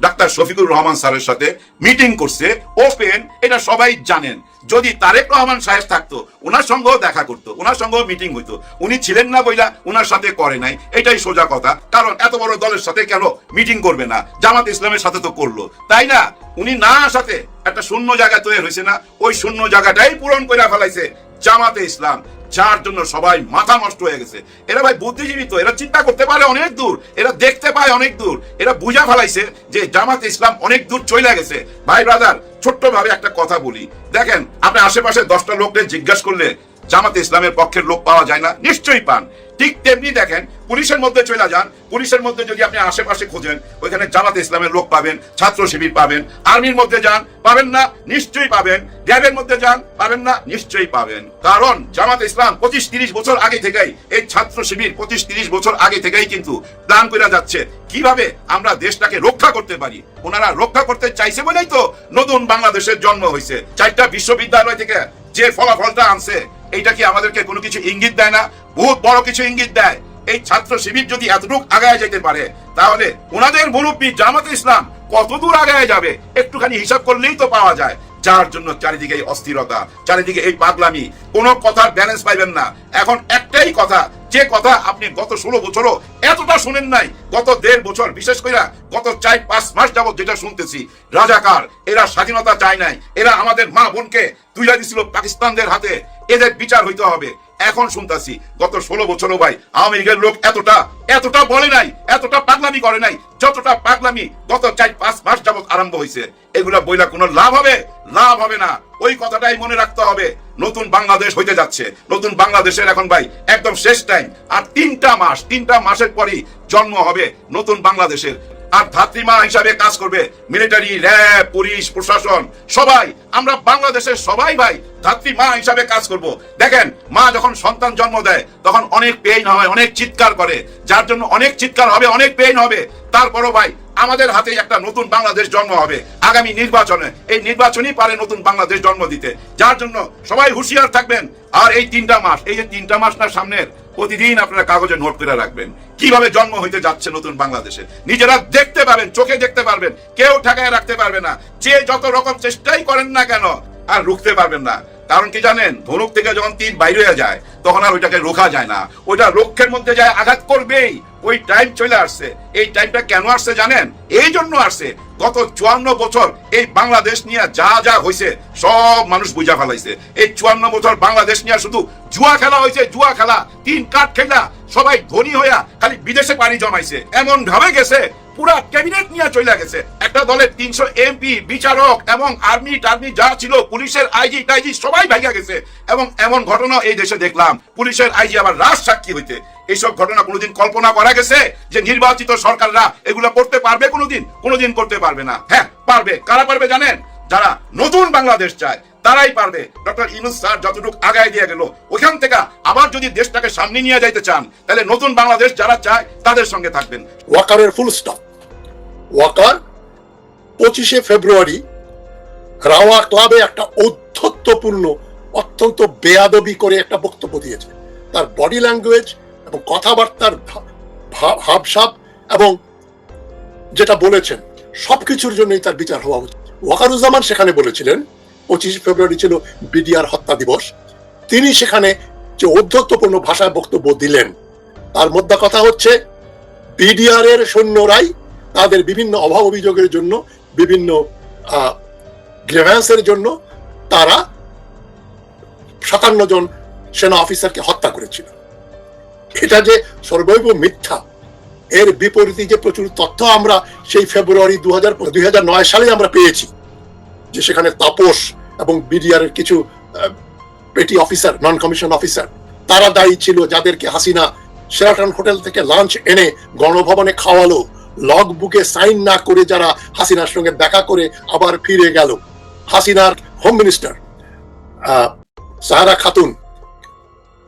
ডাক্তার শফিকুর রহমান স্যারের সাথে মিটিং করছে, ওপেন, এটা সবাই জানেন। যদি তারেক রহমান সাহেব থাকতো, ওনার সঙ্গেও দেখা করতো, ওনার সঙ্গেও মিটিং হইতো। উনি ছিলেন না বইলা ওনার সাথে করে নাই, এটাই সোজা কথা। কারণ এত বড় দলের সাথে কেন মিটিং করবে না? জামাত ইসলামের সাথে তো করলো, তাই না? উনি না আসাতে একটা শূন্য জায়গা তৈরি হয়েছে না? ওই শূন্য জায়গাটাই পূরণ করে ফেলাইছে জামাতে ইসলাম, যার জন্য সবাই মাথা নষ্ট হয়ে গেছে। এরা ভাই বুদ্ধিজীবী তো, এরা চিন্তা করতে পারে অনেক দূর, এরা দেখতে পায় অনেক দূর, এরা বুঝা ফেলাইছে যে জামাত ইসলাম অনেক দূর চলে গেছে। ভাই ব্রাদার, ছোট্ট ভাবে একটা কথা বলি। দেখেন, আপনি আশেপাশে 10টা লোককে জিজ্ঞাসা করলে জামাতে ইসলামের পক্ষের লোক পাওয়া যায় না? নিশ্চয়ই পান। ঠিক তেমনি দেখেন, পুলিশের মধ্যে চলে যান, পুলিশের মধ্যে যদি আপনি আশেপাশে খোঁজেন, ওইখানে জামাতে ইসলামের লোক পাবেন, ছাত্র শিবির পাবেন। আর্মির মধ্যে যান, পাবেন না? নিশ্চয়ই পাবেন। র্যাবের মধ্যে যান, পাবেন না? নিশ্চয়ই পাবেন। কারণ জামাতে ইসলাম 25-30 বছর আগে থেকেই, এই ছাত্র শিবির 25-30 বছর আগে থেকেই কিন্তু প্ল্যান করে যাচ্ছে কিভাবে আমরা দেশটাকে রক্ষা করতে পারি। ওনারা রক্ষা করতে চাইছে বলেই তো নতুন বাংলাদেশের জন্ম হয়েছে। 4টা বিশ্ববিদ্যালয় থেকে যে ফলাফলটা আনছে, এইটা কি আমাদেরকে কোনো কিছু ইঙ্গিত দেয় না? বহুত বড় কিছু ইঙ্গিত দেয়। এই ছাত্র শিবির যদি এতটুকু আগায় যেতে পারে, তাহলে ওনাদের মুরব্বী জামাতে ইসলাম কতদূর আগায় যাবে একটুখানি হিসাব করলেই তো পাওয়া যায়। যার জন্য চারিদিকে এই অস্থিরতা, চারিদিকে এই পাগলামি, কোনো কথার ব্যালেন্স পাইবেন না। এখন একটাই কথা, যে কথা আপনি গত 16 বছরও এতটা শুনেন নাই, গত 1.5 বছর, বিশেষ করে গত 4-5 মাস যাবত যেটা শুনতেছি, রাজাকার, এরা স্বাধীনতা চায় নাই, এরা আমাদের মা বোনকে তুইলা দিছিল পাকিস্তানদের হাতে, এদের বিচার হইতে হবে। এখন শুনতাছি গত 16 বছরও ভাই আওয়ামী লীগের লোক এতটা বলে নাই, এতটা পাগলামি করে নাই যতটা পাগলামি গত 4-5 মাস যাবত আরম্ভ হয়েছে। এগুলা বইলা কোনো লাভ হবে? লাভ হবে না। ওই কথাটাই মনে রাখতে হবে। নতুন বাংলাদেশ হইতে যাচ্ছে, নতুন বাংলাদেশের এখন ভাই একদম শেষ টাইম। আর 3টা মাসের পরই জন্ম হবে নতুন বাংলাদেশের। আর ধাত্রীমা হিসাবে কাজ করবে মিলিটারি, র্যাব, পুলিশ, প্রশাসন, সবাই। আমরা বাংলাদেশের সবাই ভাই ধাত্রীমা হিসাবে কাজ করব। দেখেন, মা যখন সন্তান জন্ম দেয় তখন অনেক পেইন হয়, অনেক চিৎকার করে, যার জন্য অনেক চিৎকার হবে, অনেক পেইন হবে। তারপরও ভাই আমাদের হাতে একটা নতুন বাংলাদেশ জন্ম হবে আগামী নির্বাচনে। এই নির্বাচনই পারে নতুন বাংলাদেশ জন্ম দিতে। যার জন্য সবাই হুঁশিয়ার থাকবেন। আর এই 3টা মাস, এই যে 3টা মাস না সামনের, প্রতিদিন আপনারা কাগজে নোট করে রাখবেন কিভাবে জন্ম হইতে যাচ্ছে নতুন বাংলাদেশে। নিজেরা দেখতে পাবেন, চোখে দেখতে পারবেন, কেউ ঠেকায় রাখতে পারবে না। যে যত রকম চেষ্টাই করেন না কেন, আর রুখতে পারবেন না। কারণ কি জানেন, ধনুক থেকে যখন তীর বাইরে হয়ে যায় তখন আর ওইটাকে রোখা যায় না, ওইটা লক্ষ্যের মধ্যে যায় আঘাত করবেই। ওই টাইম চলে আসছে। এই টাইমটা কেন আসছে জানেন? এই জন্য আসছে, গত 54 বছর এই বাংলাদেশ নিয়ে যা যা হয়েছে সব মানুষ বুঝা ফেলাইছে। এই 54 বছর বাংলাদেশ নিয়ে শুধু জুয়া খেলা হয়েছে, জুয়া খেলা, 3 কাঠ খেলা। সবাই ধনী হইয়া খালি বিদেশে পাড়ি জমাইছে, এমন ভাবে গেছে পুরা ক্যাবিনেট নিয়ে চলে গেছে। একটা দলের 300 এমপি, বিচারক এবং আর্মি টার্মি যা ছিল, পুলিশের আইজি টাইজি সবাই ভাইগা গেছে। এবং এমন ঘটনা এই দেশে দেখলাম, পুলিশের আইজি আবার রাজ সাক্ষী হইতে। এইসব ঘটনা কোনোদিন কল্পনা করা গেছে যে নির্বাচিত সরকাররা এগুলো করতে পারবে? কোনোদিন করতে পারবে না। হ্যাঁ পারবে। কারা পারবে জানেন? যারা নতুন বাংলাদেশ চায় তারাই পারবে। ডক্টর ইউনূস স্যার যতটুকু আগায় দিয়ে গেল, ওখান থেকে আবার যদি দেশটাকে সামনে নিয়ে যাইতে চান, তাহলে নতুন বাংলাদেশ যারা চায় তাদের সঙ্গে থাকবেন। ওয়াকারের ফুল স্টপ। ওয়াকার 25শে ফেব্রুয়ারি রাওয়া ক্লাবে একটা ঔদ্ধত্যপূর্ণ, অত্যন্ত বেয়াদবি করে একটা বক্তব্য দিয়েছে। তার বডি ল্যাঙ্গুয়েজ এবং কথাবার্তার ভাবসাব এবং যেটা বলেছেন সবকিছুর জন্যই তার বিচার হওয়া উচিত। ওয়াকারুজ্জামান সেখানে বলেছিলেন 25 ফেব্রুয়ারি ছিল বিডিআর হত্যা দিবস। তিনি সেখানে যে ঔদ্ধত্যপূর্ণ ভাষায় বক্তব্য দিলেন, তার মধ্যে কথা হচ্ছে বিডিআর এর সৈন্যরাই তাদের বিভিন্ন অভাব অভিযোগের জন্য, বিভিন্ন গ্রেভেন্সের জন্য তারা 57 জন সেনা অফিসারকে হত্যা করেছিল। এটা যে সর্বৈব মিথ্যা, এর বিপরীতে যে প্রচুর তথ্য আমরা সেই ফেব্রুয়ারি 2009 সালে আমরা পেয়েছি, যে সেখানে তাপস এবং বিডিআর এর কিছু পেটি অফিসার, নন কমিশন অফিসার, তারা দায়ী ছিল, যাদেরকে হাসিনা শেরাটন হোটেল থেকে লাঞ্চ এনে গণভবনে খাওয়ালো, লগ বুকে সাইন না করে যারা হাসিনার সঙ্গে দেখা করে আবার ফিরে গেল। হাসিনার home minister Sahara Khatun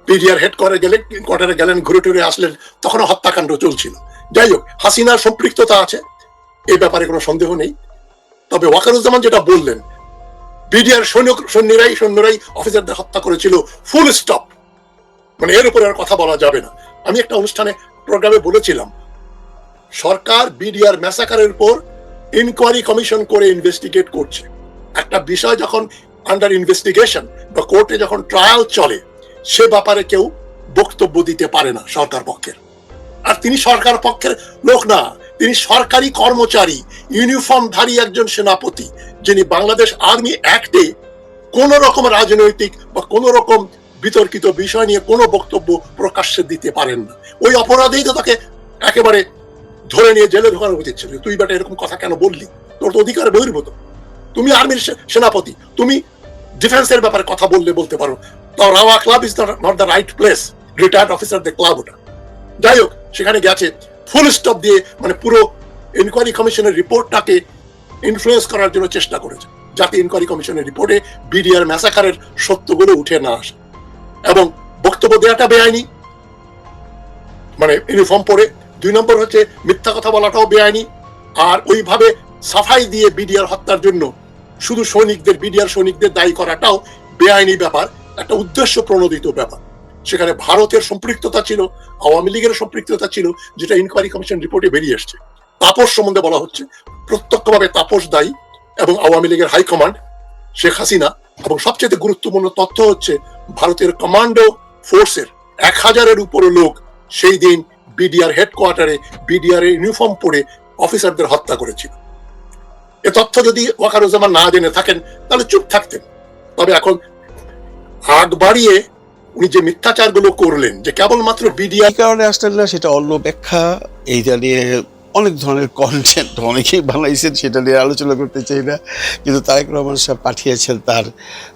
PDR হেডকোয়ার্টারে গেলেন, ঘুরে টুরে আসলেন, তখনও হত্যাকাণ্ড চলছিল। যাই হোক, হাসিনার সম্পৃক্ততা আছে, এই ব্যাপারে কোনো সন্দেহ নেই। তবে ওয়াকারুজ্জামান যেটা বললেন, বিডিআর সৈন্যরাই অফিসারদের হত্যা করেছিল, ফুল স্টপ, মানে এর উপরে আর কথা বলা যাবে না। আমি একটা অনুষ্ঠানে প্রোগ্রামে বলেছিলাম, সরকার বিডিআর ম্যাসাকারের উপর ইনকোয়ারি কমিশন করে ইনভেস্টিগেট করছে। একটা বিষয় যখন আন্ডার ইনভেস্টিগেশন বা কোর্টে যখন ট্রায়াল চলে, সে ব্যাপারে কেউ বক্তব্য দিতে পারে না সরকার পক্ষের। আর তিনি সরকার পক্ষের লোক না, তিনি সরকারি কর্মচারী, ইউনিফর্মধারী একজন সেনাপতি, যিনি বাংলাদেশ আর্মি অ্যাক্টে কোন রকম রাজনৈতিক বা কোন রকম বিতর্কিত বিষয় নিয়ে কোনো বক্তব্য প্রকাশ্যে দিতে পারেন না। ওই অপরাধেই তো তাকে একেবারে ধরে নিয়ে জেলে ঢোকানো উচিত ছিল। তুই বেটা এরকম কথা কেন বললি, তোর তো অধিকার বহির্ভূত। তুমি আর্মির সেনাপতি, তুমি ডিফেন্সের ব্যাপারে কথা বলতে পারো। তাও rava club is not the right place, retired অফিসারদের ক্লাব ওটা। যাই হোক, সেখানে গেছে, ফুল স্টপ দিয়ে মানে পুরো ইনকোয়ারি কমিশনের রিপোর্টটাকে ইনফ্লুয়েন্স করার জন্য চেষ্টা করেছে, যাতে ইনকোয়ারি কমিশনের রিপোর্টে বিডিআর ম্যাসাকারের সত্যগুলো উঠে না আসে। এবং বক্তব্য দেওয়াটা বেআইনি, মানে ইউনিফর্ম পরে। 2 নম্বর হচ্ছে মিথ্যা কথা বলাটাও বেআইনি। আর ওইভাবে সাফাই দিয়ে বিডিআর হত্যার জন্য শুধু বিডিআর সৈনিকদের দায়ী করাটাও বেআইনি ব্যাপার, একটা উদ্দেশ্য প্রণোদিত ব্যাপার। সেখানে ভারতের সম্পৃক্ততা ছিল, আওয়ামী লীগের সম্পৃক্ততা ছিল, যেটা ইনকোয়ারি কমিশন রিপোর্টে বেরিয়ে এসছে। তাপস সম্বন্ধে বলা হচ্ছে, প্রত্যক্ষভাবে তাপস দায়ী এবং আওয়ামী লীগের হাইকমান্ড শেখ হাসিনা। এবং সবচেয়ে গুরুত্বপূর্ণ তথ্য হচ্ছে ভারতের কমান্ডো ফোর্সের 1000-এর উপরে লোক সেই দিন বিডিআর হেডকোয়ার্টারে বিডিআর ইউনিফর্ম পরে অফিসারদের হত্যা করেছিল। এ তথ্য যদি ওয়াকারুজ্জামান না জেনে থাকেন তাহলে চুপ থাকতেন। তবে এখন আগ বাড়িয়ে উনি যে মিথ্যাচারগুলো করলেন, যে কেবলমাত্র বিডিআর কারণে আসলেন না, সেটা অন্য ব্যাখ্যা। এইটা নিয়ে অনেক ধরনের কন্টেন্ট অনেকেই বানাইছেন, সেটা নিয়ে আলোচনা করতে চাই না। কিন্তু তারেক রহমান সাহেব পাঠিয়েছেন তার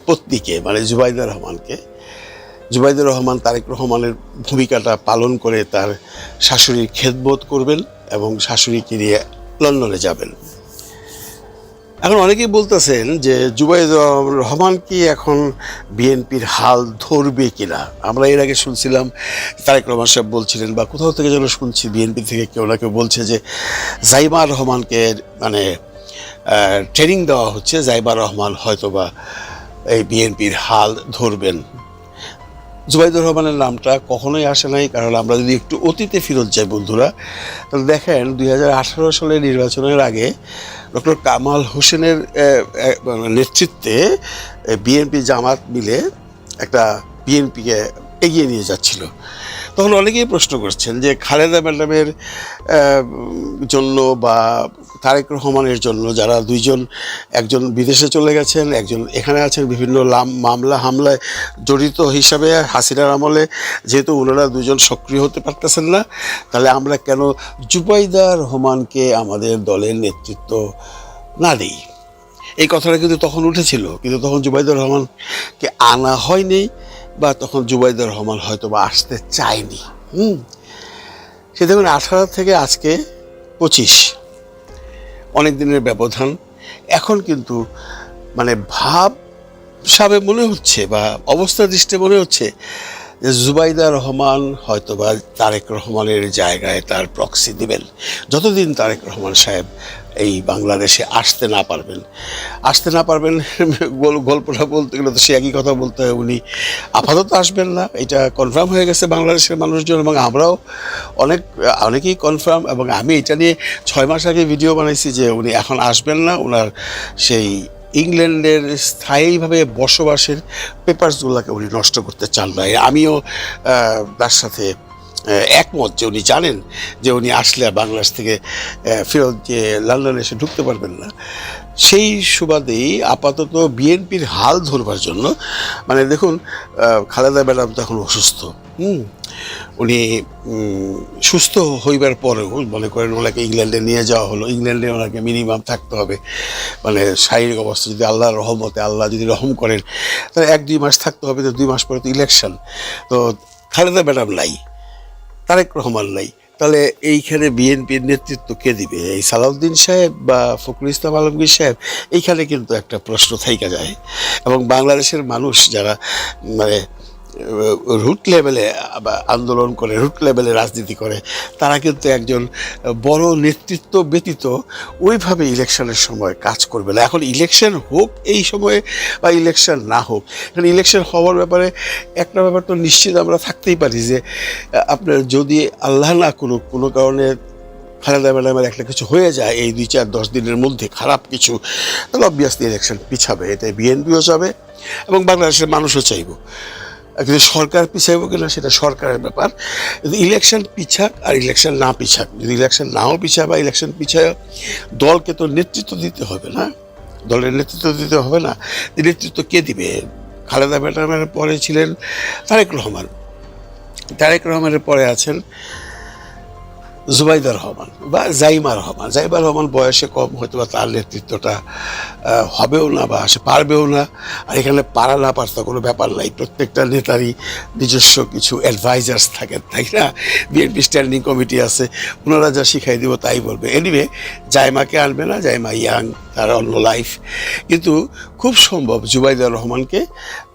পত্নীকে, মানে জুবাইদা রহমানকে। জুবাইদুর রহমান তারেক রহমানের ভূমিকাটা পালন করে তার শাশুড়ির খেদমত করবেন এবং শাশুড়িকে নিয়ে লন্ডনে যাবেন। এখন অনেকেই বলতেছেন যে জুবাইদুর রহমান কি এখন বিএনপির হাল ধরবে কিনা। আমরা এর আগে শুনছিলাম তারেক রহমান সাহেব বলছিলেন, বা কোথাও থেকে যেন শুনছি বিএনপি থেকে কেউ না কেউ বলছে যে জাইমা রহমানকে মানে ট্রেনিং দেওয়া হচ্ছে, জাইমা রহমান হয়তোবা এই বিএনপির হাল ধরবেন। জুবাইদুর রহমানের নামটা কখনোই আসে নাই, কারণ আমরা যদি একটু অতীতে ফেরত যাই বন্ধুরা, তাহলে দেখেন 2018 সালের নির্বাচনের আগে ডক্টর কামাল হোসেনের নেতৃত্বে বিএনপি জামাত মিলে একটা বিএনপিকে এগিয়ে নিয়ে যাচ্ছিল। তখন অনেকেই প্রশ্ন করছেন যে খালেদা ম্যাডামের জন্য বা তারেক রহমানের জন্য, যারা দুইজন, একজন বিদেশে চলে গেছেন, একজন এখানে আছেন বিভিন্ন মামলা হামলায় জড়িত হিসাবে হাসিনার আমলে, যেহেতু ওনারা দুজন সক্রিয় হতে পারতেছেন না, তাহলে আমরা কেন জুবাইদা রহমানকে আমাদের দলের নেতৃত্ব না দিই। এই কথাটা কিন্তু তখন উঠেছিল, কিন্তু তখন জুবাইদুর রহমানকে আনা হয়নি, বা তখন জুবাইদুর রহমান হয়তো বা আসতে চায়নি। সে দেখুন 18 থেকে আজকে 25, অনেক দিনের ব্যবধান। এখন কিন্তু মানে ভাব সাবে মনে হচ্ছে বা অবস্থা দৃষ্টে মনে হচ্ছে যে জুবাইদা রহমান হয়তো বা তারেক রহমানের জায়গায় তার প্রক্সি দিবেন, যতদিন তারেক রহমান সাহেব এই বাংলাদেশে আসতে না পারবেন। গল্পটা বলতে গেলে তো সে একই কথা বলতে হয়, উনি আপাতত আসবেন না, এটা কনফার্ম হয়ে গেছে বাংলাদেশের মানুষজন, এবং আমরাও অনেকেই কনফার্ম। এবং আমি এটা নিয়ে 6 মাস আগে ভিডিও বানাইছি যে উনি এখন আসবেন না, ওনার সেই ইংল্যান্ডের স্থায়ীভাবে বসবাসের পেপারসগুলোকে উনি নষ্ট করতে চান না। আমিও তার সাথে একমত যে উনি জানেন যে উনি আসলে বাংলাদেশ থেকে ফেরত যে লন্ডনে এসে ঢুকতে পারবেন না। সেই সুবাদেই আপাতত বিএনপির হাল ধরবার জন্য, মানে দেখুন খালেদা ম্যাডাম তো এখন অসুস্থ, উনি সুস্থ হইবার পরেও মনে করেন ওনাকে ইংল্যান্ডে নিয়ে যাওয়া হলো। ইংল্যান্ডে ওনাকে মিনিমাম থাকতে হবে, মানে শারীরিক অবস্থা যদি আল্লাহর রহমতে, আল্লাহ যদি রহম করেন, তাহলে 1-2 মাস থাকতে হবে। তো 2 মাস পরে তো ইলেকশন, তো খালেদা ম্যাডাম নাই, তারেক রহমান নাই, তাহলে এইখানে বিএনপির নেতৃত্ব কে দিবে? এই সালাউদ্দিন সাহেব বা ফখরুল ইসলাম আলমগীর সাহেব? এইখানে কিন্তু একটা প্রশ্ন থাইকা যায়। এবং বাংলাদেশের মানুষ যারা মানে রুট লেভেলে আন্দোলন করে, রুট লেভেলে রাজনীতি করে, তারা কিন্তু একজন বড় নেতৃত্ব ব্যতীত ওইভাবে ইলেকশনের সময় কাজ করবে না। এখন ইলেকশন হোক এই সময়ে বা ইলেকশন না হোক, এখন ইলেকশন হওয়ার ব্যাপারে একটা ব্যাপার তো নিশ্চিত আমরা থাকতেই পারি যে আপনার যদি আল্লাহ না করুক কোনো কারণে খালেদা ম্যাডামের একটা কিছু হয়ে যায় এই 2-4-10 দিনের মধ্যে খারাপ কিছু, তাহলে অবভিয়াসলি ইলেকশন পিছাবে। এটা বিএনপিও চাবে এবং বাংলাদেশের মানুষও চাইব। কিন্তু সরকার পিছাইব কিনা সেটা সরকারের ব্যাপার। ইলেকশন পিছাক আর ইলেকশন না পিছাক, যদি ইলেকশন নাও পিছায় বা ইলেকশন পিছায়, দলকে তো নেতৃত্ব দিতে হবে না, দলের নেতৃত্ব দিতে হবে না। নেতৃত্ব কে দিবে? খালেদা ম্যাডামের পরে ছিলেন তারেক রহমান, তারেক রহমানের পরে আছেন জুবাইদা রহমান বা জাইমা রহমান। জাইমা রহমান বয়সে কম, হয়তো বা তার নেতৃত্বটা হবেও না বা সে পারবেও না। আর এখানে পারা না পারতা কোনো ব্যাপার নাই, প্রত্যেকটা নেতারই নিজস্ব কিছু অ্যাডভাইজার্স থাকেন, তাই না? বিএনপি স্ট্যান্ডিং কমিটি আছে, ওনারা যা শিখাই দিব তাই বলবে। এনিওয়ে, জাইমাকে আনবে না, জাইমা ইয়াং, তার অন্য লাইফ। কিন্তু খুব সম্ভব জুবাইদা রহমানকে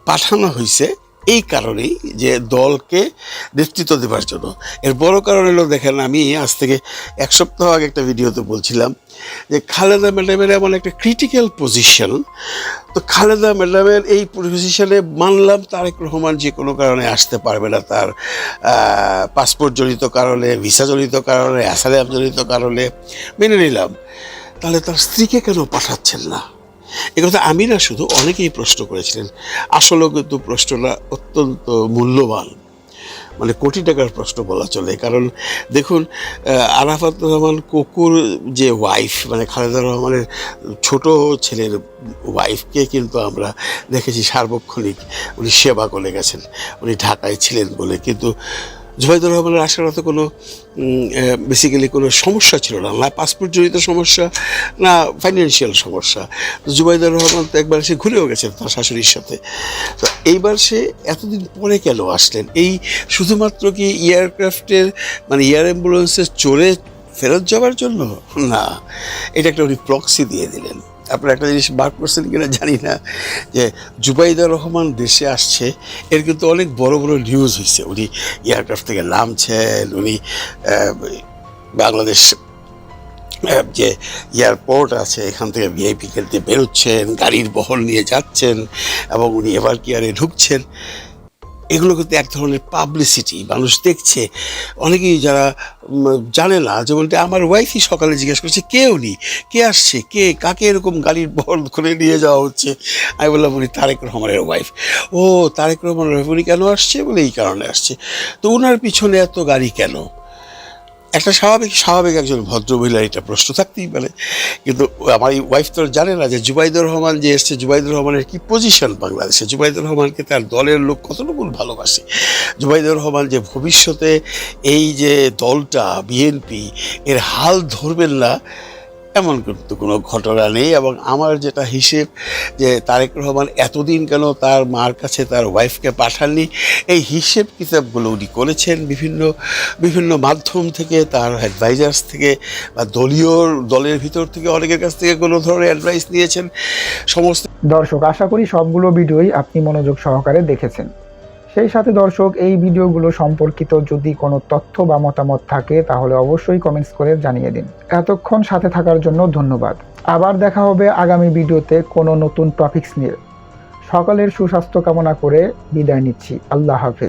পাঠানো হয়েছে এই কারণেই যে দলকে নেতৃত্ব দেওয়ার জন্য। এর বড় কারণ হলো, দেখেন, আমি আজ থেকে 1 সপ্তাহ আগে একটা ভিডিওতে বলছিলাম যে খালেদা ম্যাডামের এমন একটা ক্রিটিক্যাল পজিশন, তো খালেদা ম্যাডামের এই পজিশনে মানলাম তারেক রহমান যে কোনো কারণে আসতে পারবে না, তার পাসপোর্ট জনিত কারণে, ভিসা জনিত কারণে, অ্যাসাইলাম জনিত কারণে, মেনে নিলাম। তাহলে তার স্ত্রীকে কেন পাঠাচ্ছেন না? একথা আমি না, শুধু অনেকেই প্রশ্ন করেছিলেন। আসলেও কিন্তু প্রশ্নটা অত্যন্ত মূল্যবান, মানে কোটি টাকার প্রশ্ন বলা চলে। কারণ দেখুন, আরাফাত রহমান কোকুর যে ওয়াইফ, মানে খালেদা রহমানের ছোট ছেলের ওয়াইফকে কিন্তু আমরা দেখেছি সার্বক্ষণিক উনি সেবা করে গেছেন, উনি ঢাকায় ছিলেন বলে। কিন্তু জুবাইদুর রহমানের আসার তো কোনো বেসিক্যালি কোনো সমস্যা ছিল না, না পাসপোর্ট জড়িত সমস্যা, না ফাইন্যান্সিয়াল সমস্যা। তো জুবাইদুর রহমান তো একবার সে ঘুরেও গেছেন তার শাশুড়ির সাথে। তো এইবার সে এতদিন পরে কেন আসলেন? এই শুধুমাত্র কি এয়ারক্রাফটের মানে এয়ার অ্যাম্বুলেন্সের চড়ে ফেরত যাওয়ার জন্য? না, এটা একটা উনি প্রক্সি দিয়ে দিলেন। আপনারা একটা জিনিস বার করছেন কিনা জানি না, যে জুবাইদা রহমান দেশে আসছে, এর কিন্তু অনেক বড় বড় নিউজ হয়েছে। উনি এয়ারক্রাফট থেকে নামছেন, উনি বাংলাদেশ যে এয়ারপোর্ট আছে এখান থেকে ভিআইপি খেলতে বেরোচ্ছেন, গাড়ির বহর নিয়ে যাচ্ছেন, এবং উনি এভার কেয়ারে ঢুকছেন। এগুলো কিন্তু এক ধরনের পাবলিসিটি, মানুষ দেখছে। অনেকেই যারা জানে না, যেমনটা আমার ওয়াইফই সকালে জিজ্ঞেস করছে, কে উনি, কে আসছে, কে কাকে এরকম গাড়ির বহর করে নিয়ে যাওয়া হচ্ছে। আমি বললাম উনি তারেক রহমানের ওয়াইফ। ও, তারেক রহমানের ওয়াইফ, উনি কেন আসছে? বলে এই কারণে আসছে। তো ওনার পিছনে এত গাড়ি কেন? একটা স্বাভাবিক একজন ভদ্রমহিলার এটা প্রশ্ন থাকতেই পারে। কিন্তু আমার এই ওয়াইফ তো জানে না যে জুবাইদুর রহমান যে এসছে, জুবাইদুর রহমানের কি পজিশন বাংলাদেশে, জুবাইদুর রহমানকে তার দলের লোক কতটুকু ভালোবাসে, জুবাইদুর রহমান যে ভবিষ্যতে এই যে দলটা বিএনপি এর হাল ধরবেন না এমন কিন্তু কোনো ঘটনা নেই। এবং আমার যেটা হিসেব, যে তারেক রহমান এতদিন কেন তার মার কাছে তার ওয়াইফকে পাঠাননি, এই হিসেব কিতাবগুলো উনি করেছেন বিভিন্ন মাধ্যম থেকে, তার অ্যাডভাইজার্স থেকে বা দলের ভিতর থেকে অনেকের কাছ থেকে কোনো ধরনের অ্যাডভাইস নিয়েছেন সমস্ত। দর্শক, আশা করি সবগুলো ভিডিওই আপনি মনোযোগ সহকারে দেখেছেন। সেই সাথে দর্শক, এই ভিডিওগুলো সম্পর্কিত যদি কোনো তথ্য বা মতামত থাকে তাহলে অবশ্যই কমেন্টস করে জানিয়ে দিন। এতক্ষণ সাথে থাকার জন্য ধন্যবাদ। আবার দেখা হবে আগামী ভিডিওতে কোনো নতুন টপিকস নিয়ে। সকলের সুস্বাস্থ্য কামনা করে বিদায় নিচ্ছি। আল্লাহ হাফেজ।